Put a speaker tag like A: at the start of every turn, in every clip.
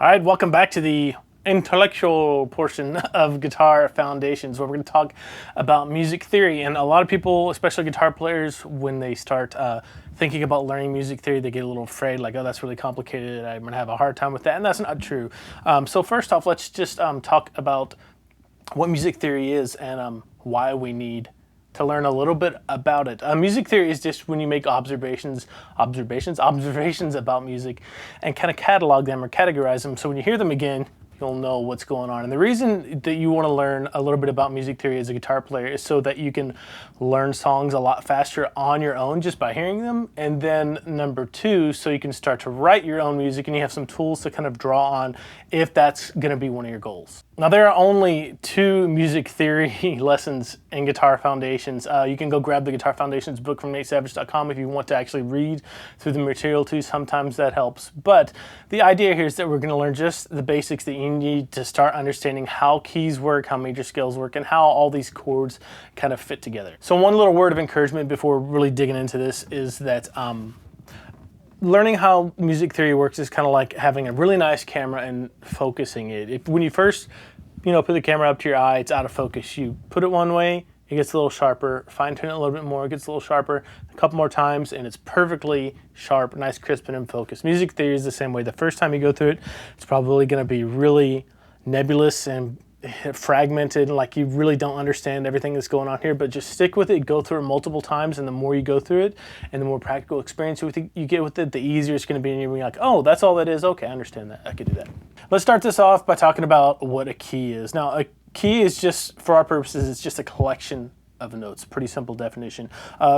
A: All right, welcome back to the intellectual portion of Guitar Foundations, where we're going to talk about music theory. And a lot of people, especially guitar players, when they start thinking about learning music theory, they get a little afraid, like, oh, that's really complicated, I'm going to have a hard time with that. And that's not true. So first off, let's just talk about what music theory is and why we need to learn a little bit about it. Music theory is just when you make observations about music and kind of catalog them or categorize them, so when you hear them again, you'll know what's going on. And the reason that you want to learn a little bit about music theory as a guitar player is so that you can learn songs a lot faster on your own just by hearing them. And then number two, so you can start to write your own music and you have some tools to kind of draw on if that's going to be one of your goals. Now, there are only 2 music theory lessons in Guitar Foundations. You can go grab the Guitar Foundations book from natesavage.com if you want to actually read through the material too. Sometimes that helps. But the idea here is that we're going to learn just the basics that you need to start understanding how keys work, how major scales work, and how all these chords kind of fit together. So one little word of encouragement before really digging into this is that learning how music theory works is kind of like having a really nice camera and focusing it. When you first, put the camera up to your eye, it's out of focus. You put it one way, it gets a little sharper, fine tune it a little bit more, it gets a little sharper, a couple more times, and it's perfectly sharp, nice, crisp, and in focus. Music theory is the same way. The first time you go through it, it's probably going to be really nebulous and fragmented, like you really don't understand everything that's going on here, but just stick with it, go through it multiple times, and the more you go through it and the more practical experience you get with it, the easier it's going to be, and you're like, oh, that's all that is? Okay, I understand that, I could do that. Let's start this off by talking about what a key is. Now, a key is just, for our purposes, it's just a collection of notes. Pretty simple definition.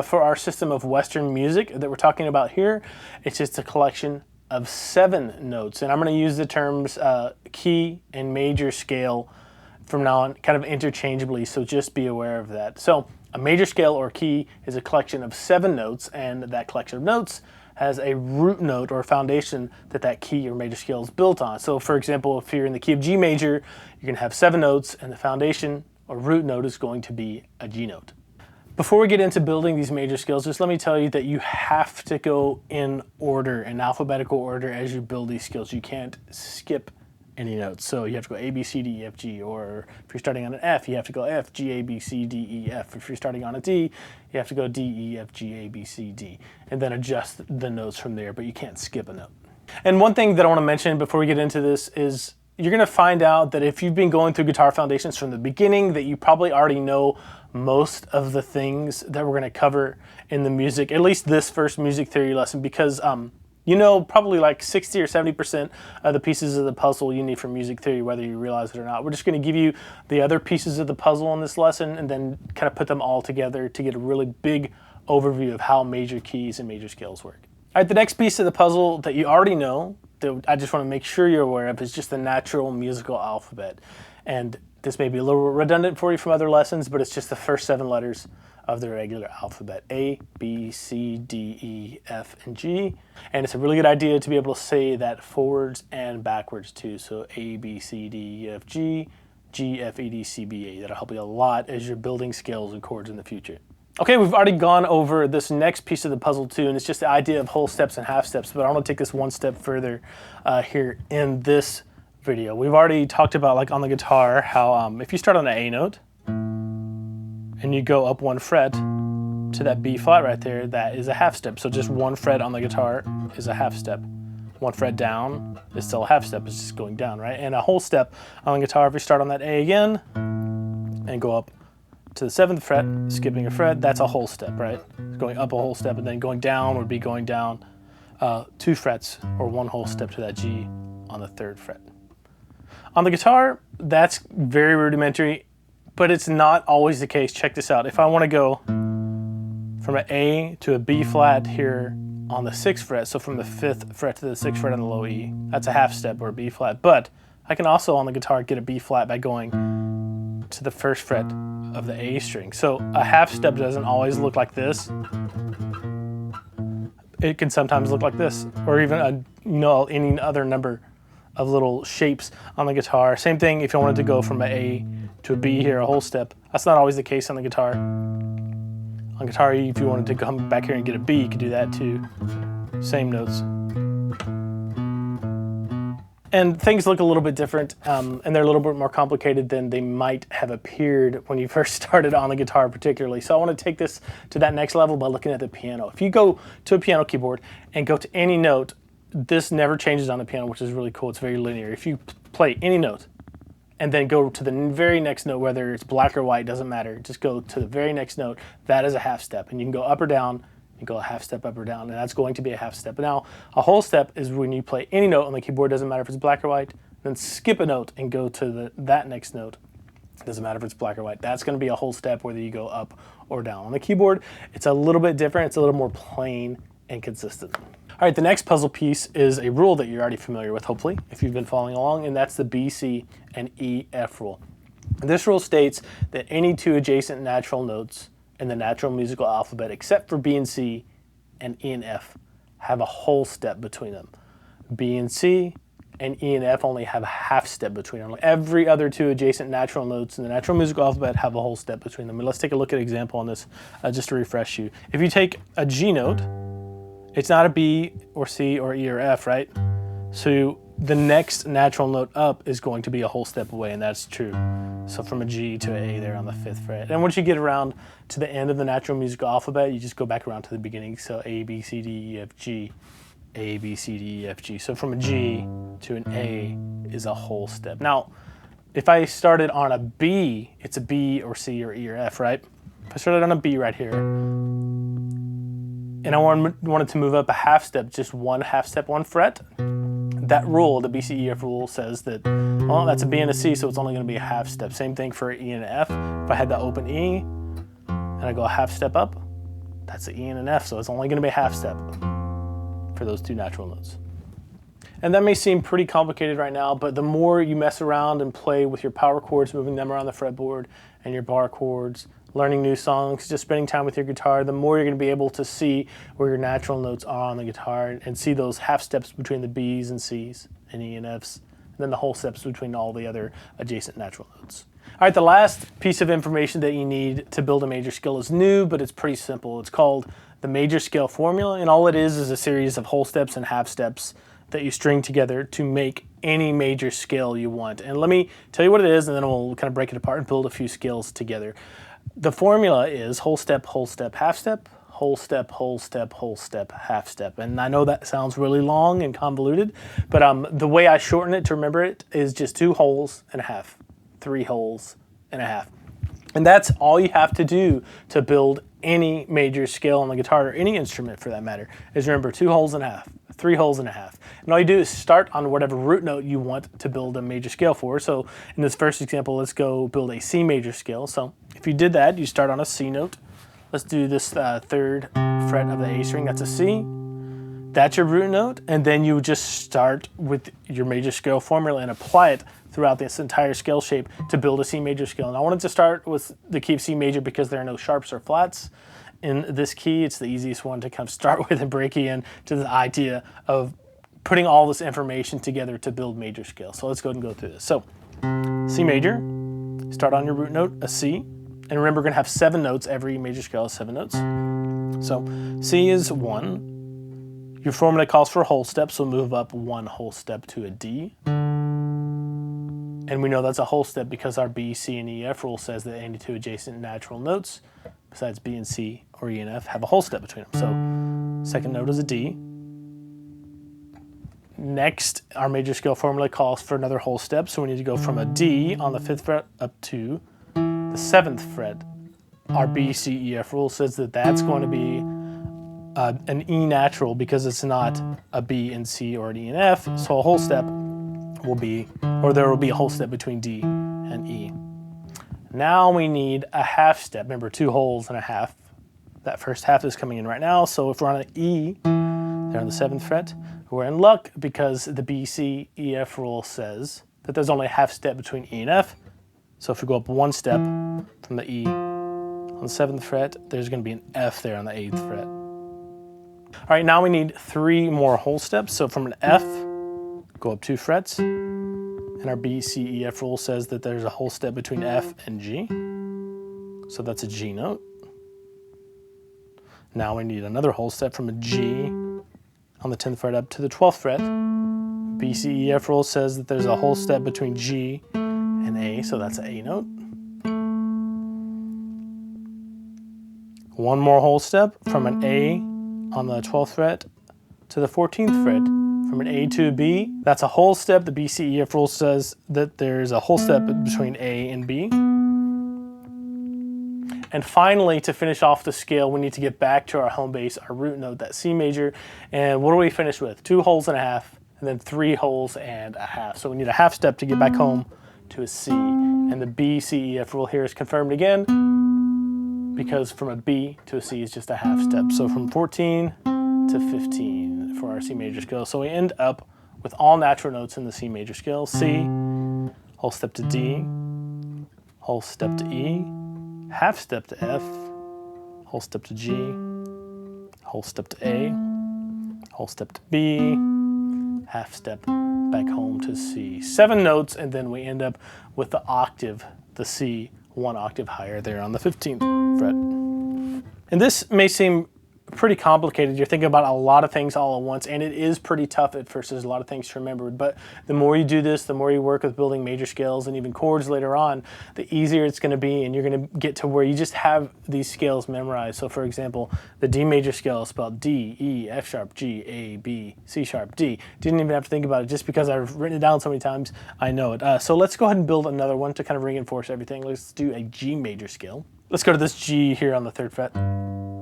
A: For our system of Western music that we're talking about here, it's just a collection of 7 notes. And I'm going to use the terms key and major scale from now on kind of interchangeably, so just be aware of that. So a major scale or key is a collection of 7 notes, and that collection of notes has a root note or foundation that key or major scale is built on. So for example, if you're in the key of G major, you're going to have 7 notes, and the foundation or root note is going to be a G note. Before we get into building these major scales, just let me tell you that you have to go in order, in alphabetical order, as you build these scales. You can't skip any notes. So you have to go A, B, C, D, E, F, G, or if you're starting on an F, you have to go F, G, A, B, C, D, E, F. If you're starting on a D, you have to go D, E, F, G, A, B, C, D, and then adjust the notes from there, but you can't skip a note. And one thing that I want to mention before we get into this is you're going to find out that if you've been going through Guitar Foundations from the beginning, that you probably already know most of the things that we're going to cover in the music, at least this first music theory lesson, because probably like 60 or 70% of the pieces of the puzzle you need for music theory, whether you realize it or not. We're just going to give you the other pieces of the puzzle in this lesson and then kind of put them all together to get a really big overview of how major keys and major scales work. All right, the next piece of the puzzle that you already know, that I just want to make sure you're aware of, is just the natural musical alphabet. And this may be a little redundant for you from other lessons, but it's just the first 7 letters of the regular alphabet: A, B, C, D, E, F, and G. And it's a really good idea to be able to say that forwards and backwards too. So A, B, C, D, E, F, G, G, F, E, D, C, B, A. That'll help you a lot as you're building scales and chords in the future. Okay, we've already gone over this next piece of the puzzle too, and it's just the idea of whole steps and half steps, but I want to take this one step further here in this video. We've already talked about, like on the guitar, how if you start on an A note, and you go up 1 fret to that B flat right there, that is a half step. So just 1 fret on the guitar is a half step. 1 fret down is still a half step, it's just going down, right? And a whole step on the guitar, if you start on that A again and go up to the 7th fret, skipping a fret, that's a whole step, right? Going up a whole step, and then going down would be going down 2 frets or 1 whole step to that G on the 3rd fret. On the guitar, that's very rudimentary, but it's not always the case. Check this out. If I want to go from an A to a B flat here on the 6th fret, so from the 5th fret to the 6th fret on the low E, that's a half step or a B flat. But I can also on the guitar get a B flat by going to the 1st fret of the A string. So a half step doesn't always look like this. It can sometimes look like this, or even any other number of little shapes on the guitar. Same thing if you wanted to go from an A to a B here, a whole step. That's not always the case on the guitar. On guitar, if you wanted to come back here and get a B, you could do that too. Same notes. And things look a little bit different, and they're a little bit more complicated than they might have appeared when you first started on the guitar particularly. So I want to take this to that next level by looking at the piano. If you go to a piano keyboard and go to any note, this never changes on the piano, which is really cool. It's very linear. If you play any note and then go to the very next note, whether it's black or white, doesn't matter. Just go to the very next note. That is a half step, and you can go up or down. You go a half step up or down, and that's going to be a half step. Now, a whole step is when you play any note on the keyboard, doesn't matter if it's black or white, then skip a note and go to that next note. Doesn't matter if it's black or white. That's going to be a whole step whether you go up or down. On the keyboard, it's a little bit different. It's a little more plain and consistent. All right, the next puzzle piece is a rule that you're already familiar with, hopefully, if you've been following along, and that's the B, C, and E, F rule. This rule states that any two adjacent natural notes in the natural musical alphabet, except for B and C and E and F, have a whole step between them. B and C and E and F only have a half step between them. Every other two adjacent natural notes in the natural musical alphabet have a whole step between them. And let's take a look at an example on this just to refresh you. If you take a G note, it's not a B or C or E or F, right? So the next natural note up is going to be a whole step away, and that's true. So from a G to an A there on the 5th fret. And once you get around to the end of the natural musical alphabet, you just go back around to the beginning. So A, B, C, D, E, F, G, A, B, C, D, E, F, G. So from a G to an A is a whole step. Now, if I started on a B, it's a B or C or E or F, right? If I started on a B right here, and I wanted to move up a half step, just one half step, one fret, that rule, the BCEF rule, says that, well, that's a B and a C, so it's only going to be a half step. Same thing for E and an F. If I had the open E and I go a half step up, that's an E and an F, so it's only going to be a half step for those two natural notes. And that may seem pretty complicated right now, but the more you mess around and play with your power chords, moving them around the fretboard, and your bar chords, learning new songs, just spending time with your guitar, the more you're going to be able to see where your natural notes are on the guitar and see those half steps between the B's and C's and E and F's, and then the whole steps between all the other adjacent natural notes. All right, the last piece of information that you need to build a major scale is new, but it's pretty simple. It's called the major scale formula, and all it is a series of whole steps and half steps that you string together to make any major scale you want. And let me tell you what it is, and then we'll kind of break it apart and build a few scales together. The formula is whole step, half step, whole step, whole step, half step. And I know that sounds really long and convoluted, but the way I shorten it to remember it is just 2 wholes and a half, 3 wholes and a half. And that's all you have to do to build any major scale on the guitar, or any instrument for that matter, is remember 2 wholes and a half, 3 wholes and a half. And all you do is start on whatever root note you want to build a major scale for. So in this first example, let's go build a C major scale. So if you did that, you start on a C note. Let's do this 3rd fret of the A string, that's a C. That's your root note, and then you just start with your major scale formula and apply it throughout this entire scale shape to build a C major scale. And I wanted to start with the key of C major because there are no sharps or flats in this key. It's the easiest one to kind of start with and break you in to the idea of putting all this information together to build major scale. So let's go ahead and go through this. So C major, start on your root note, a C. And remember, we're gonna have 7 notes. Every major scale has 7 notes. So C is 1. Your formula calls for a whole step, so move up 1 whole step to a D. And we know that's a whole step because our B, C, and E, F rule says that any 2 adjacent natural notes, besides B and C or E and F, have a whole step between them. So 2nd note is a D. Next, our major scale formula calls for another whole step, so we need to go from a D on the 5th fret up to the 7th fret. Our B, C, E, F rule says that that's going to be an E natural because it's not a B and C or an E and F, so a whole step will be, or there will be a whole step between D and E. Now we need a half step. Remember, 2 wholes and a half. That first half is coming in right now, so if we're on an E, there on the 7th fret, we're in luck because the B, C, E, F rule says that there's only a half step between E and F. So if we go up 1 step from the E on the 7th fret, there's going to be an F there on the 8th fret. All right, now we need 3 more whole steps. So from an F, go up 2 frets, and our B, C, E, F rule says that there's a whole step between F and G. So that's a G note. Now we need another whole step from a G on the 10th fret up to the 12th fret. BCEF rule says that there's a whole step between G and A, so that's an A note. One more whole step from an A on the 12th fret to the 14th fret. From an A to a B, that's a whole step. The BCEF rule says that there's a whole step between A and B. And finally, to finish off the scale, we need to get back to our home base, our root note, that C major. And what do we finish with? 2 holes and a half, and then 3 holes and a half. So we need a half step to get back home to a C. And the BCEF rule here is confirmed again, because from a B to a C is just a half step. So from 14 to 15 for our C major scale. So we end up with all natural notes in the C major scale. C, whole step to D, whole step to E, half step to F, whole step to G, whole step to A, whole step to B, half step back home to C. 7 notes, and then we end up with the octave, the C, 1 octave higher there on the 15th fret. And this may seem pretty complicated. You're thinking about a lot of things all at once, and it is pretty tough at first. There's a lot of things to remember, but the more you do this, the more you work with building major scales and even chords later on, the easier it's going to be, and you're going to get to where you just have these scales memorized. So for example, the D major scale is spelled D, E, F sharp, G, A, B, C sharp, D. Didn't even have to think about it. Just because I've written it down so many times, I know it. So let's go ahead and build another one to kind of reinforce everything. Let's do a G major scale. Let's go to this G here on the 3rd fret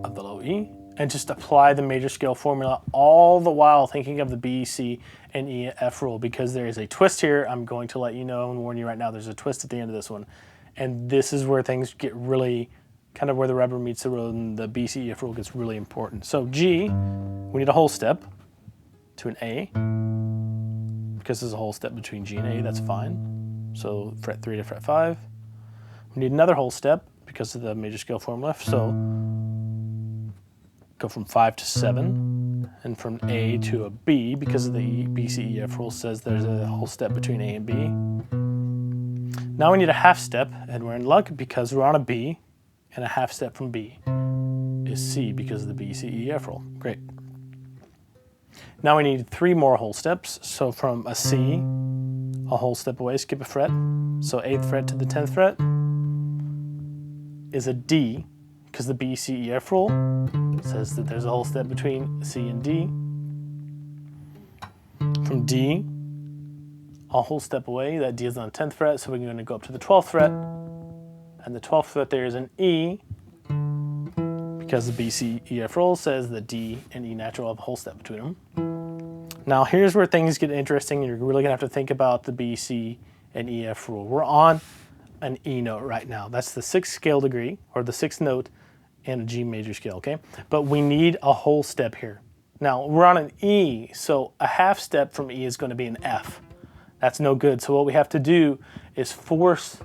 A: of the low E, and just apply the major scale formula, all the while thinking of the B, C, and E, F rule, because there is a twist here. I'm going to let you know and warn you right now, there's a twist at the end of this one. And this is where things get really, kind of where the rubber meets the road, and the B, C, E, F rule gets really important. So G, we need a whole step to an A, because there's a whole step between G and A, that's fine. So fret 3 to fret 5. We need another whole step because of the major scale formula, so go from 5 to 7, and from A to a B, because of the BCEF rule says there's a whole step between A and B. Now we need a half step, and we're in luck because we're on a B, and a half step from B is C because of the BCEF rule. Great. Now we need 3 more whole steps. So from a C, a whole step away, skip a fret. So 8th fret to the 10th fret is a D, because the BCEF rule says that there's a whole step between C and D. From D, a whole step away, that D is on the 10th fret, so we're going to go up to the 12th fret, and the 12th fret there is an E, because the BCEF rule says that D and E natural have a whole step between them. Now here's where things get interesting, and you're really going to have to think about the B, C, and E, F rule. We're on an E note right now. That's the 6th scale degree, or the 6th note in a G major scale, okay? But we need a whole step here. Now, we're on an E, so a half step from E is going to be an F. That's no good. So what we have to do is force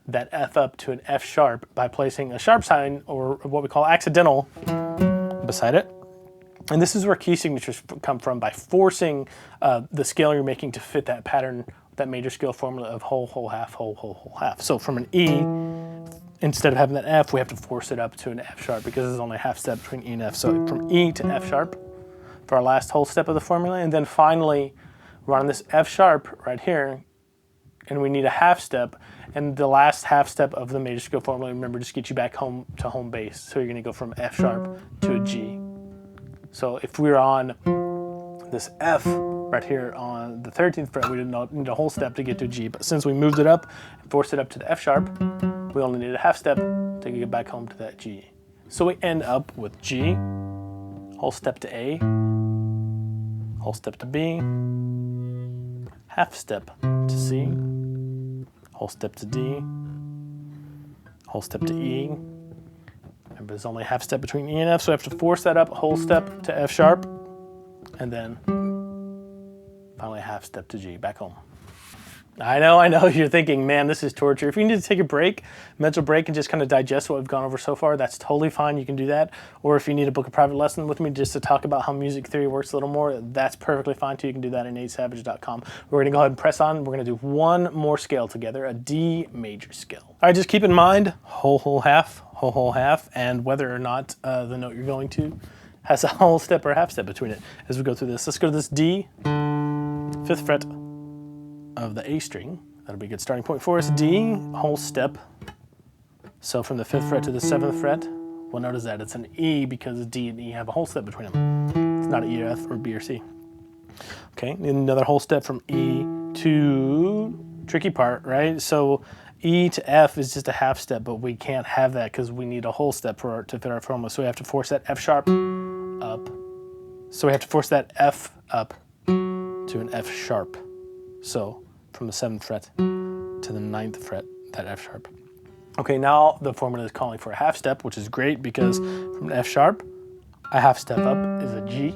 A: that F up to an F sharp by placing a sharp sign, or what we call accidental, beside it. And this is where key signatures come from, by forcing the scale you're making to fit that pattern, that major scale formula of whole, whole, half, whole, whole, whole, half. So from an E, instead of having that F, we have to force it up to an F sharp, because there's only a half step between E and F. So from E to F sharp for our last whole step of the formula. And then finally, we're on this F sharp right here, and we need a half step. And the last half step of the major scale formula, remember, just get you back home to home base. So you're going to go from F sharp to a G. So if we're on this F right here on the 13th fret, we didn't need a whole step to get to G. But since we moved it up and forced it up to the F sharp, we only need a half step to get back home to that G. So we end up with G, whole step to A, whole step to B, half step to C, whole step to D, whole step to E. Remember, there's only a half step between E and F, so we have to force that up, whole step to F sharp, and then finally a half step to G, back home. I know, you're thinking, man, this is torture. If you need to take a break, mental break, and just kind of digest what we've gone over so far, that's totally fine. You can do that. Or if you need to book a private lesson with me just to talk about how music theory works a little more, that's perfectly fine too. You can do that at natesavage.com. We're gonna go ahead and press on. We're gonna do one more scale together, a D major scale. All right, just keep in mind, whole, whole, half, and whether or not the note you're going to has a whole step or a half step between it as we go through this. Let's go to this D, 5th fret of the A string. That'll be a good starting point for us. D, whole step. So from the 5th fret to the 7th fret, what note is that? It's an E because D and E have a whole step between them. It's not an E or F or B or C. Okay, another whole step from E to, tricky part, right? So E to F is just a half step, but we can't have that because we need a whole step to fit our formula. So we have to force that F sharp up. So we have to force that F up to an F sharp. So from the 7th fret to the 9th fret, that F sharp. Okay, now the formula is calling for a half step, which is great because from an F sharp, a half step up is a G.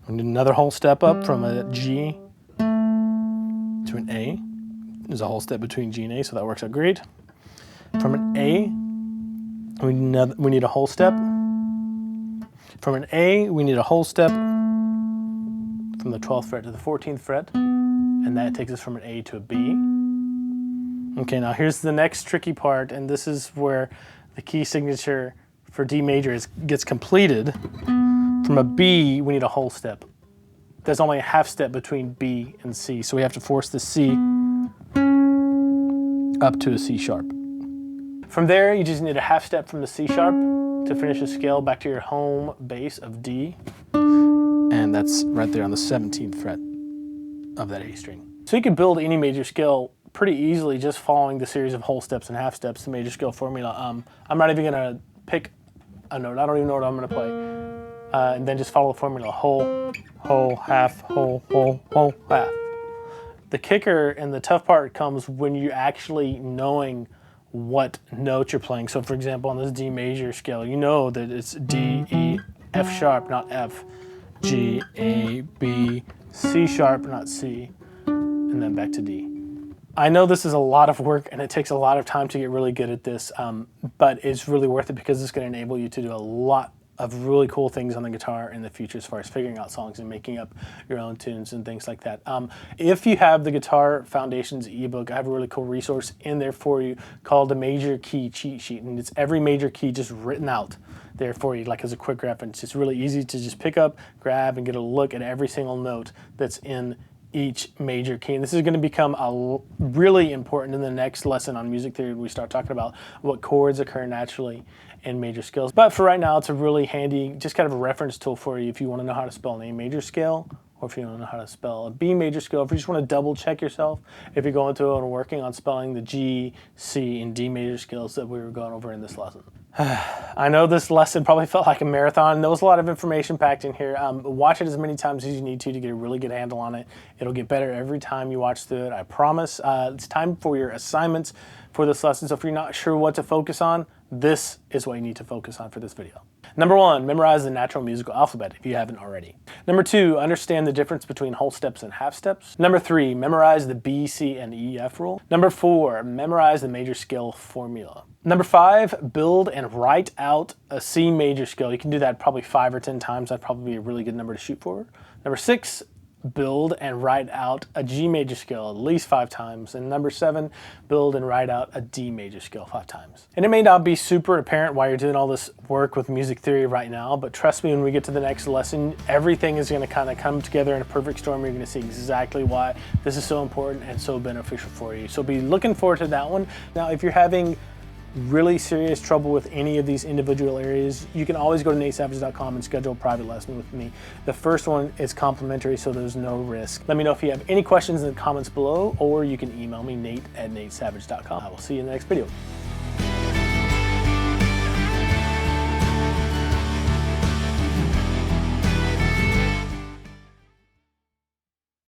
A: We need another whole step up from a G to an A. There's a whole step between G and A, so that works out great. From an A, we need a whole step. From an A, we need a whole step from the 12th fret to the 14th fret, and that takes us from an A to a B. Okay, now here's the next tricky part, and this is where the key signature for D major gets completed. From a B, we need a whole step. There's only a half step between B and C, so we have to force the C up to a C sharp. From there, you just need a half step from the C sharp to finish the scale back to your home base of D, and that's right there on the 17th fret of that A string. So you can build any major scale pretty easily just following the series of whole steps and half steps, the major scale formula. I'm not even gonna pick a note. I don't even know what I'm gonna play. And then just follow the formula, whole, half, whole, half. The kicker and the tough part comes when you're actually knowing what note you're playing. So for example, on this D major scale, you know that it's D, E, F sharp, not F, G, A, B, C sharp, not C, and then back to D. I know this is a lot of work and it takes a lot of time to get really good at this, but it's really worth it because it's going to enable you to do a lot of really cool things on the guitar in the future as far as figuring out songs and making up your own tunes and things like that. If you have the Guitar Foundations EBook, I have a really cool resource in there for you called the Major Key Cheat Sheet, and it's every major key just written out there for you, like as a quick reference. It's really easy to just pick up, grab, and get a look at every single note that's in each major key. And this is going to become really important in the next lesson on music theory when we start talking about what chords occur naturally in major scales. But for right now, it's a really handy, just kind of a reference tool for you if you want to know how to spell an A major scale, or if you want to know how to spell a B major scale, if you just want to double check yourself, if you're going through and working on spelling the G, C, and D major scales that we were going over in this lesson. I know this lesson probably felt like a marathon. There was a lot of information packed in here. Watch it as many times as you need to get a really good handle on it. It'll get better every time you watch through it, I promise. It's time for your assignments for this lesson. So if you're not sure what to focus on, this is what you need to focus on for this video. Number 1, memorize the natural musical alphabet if you haven't already. Number 2, understand the difference between whole steps and half steps. Number 3, memorize the B, C, and E, F rule. Number 4, memorize the major scale formula. Number 5, build and write out a C major scale. You can do that probably 5 or 10 times. That'd probably be a really good number to shoot for. Number 6, build and write out a G major scale at least 5 times. And number 7, build and write out a D major scale 5 times. And it may not be super apparent why you're doing all this work with music theory right now, but trust me, when we get to the next lesson, everything is going to kind of come together in a perfect storm. You're going to see exactly why this is so important and so beneficial for you. So be looking forward to that one. Now, if you're having really serious trouble with any of these individual areas, you can always go to natesavage.com and schedule a private lesson with me. The first one is complimentary, so there's no risk. Let me know if you have any questions in the comments below, or you can email me, nate@natesavage.com. I will see you in the next video.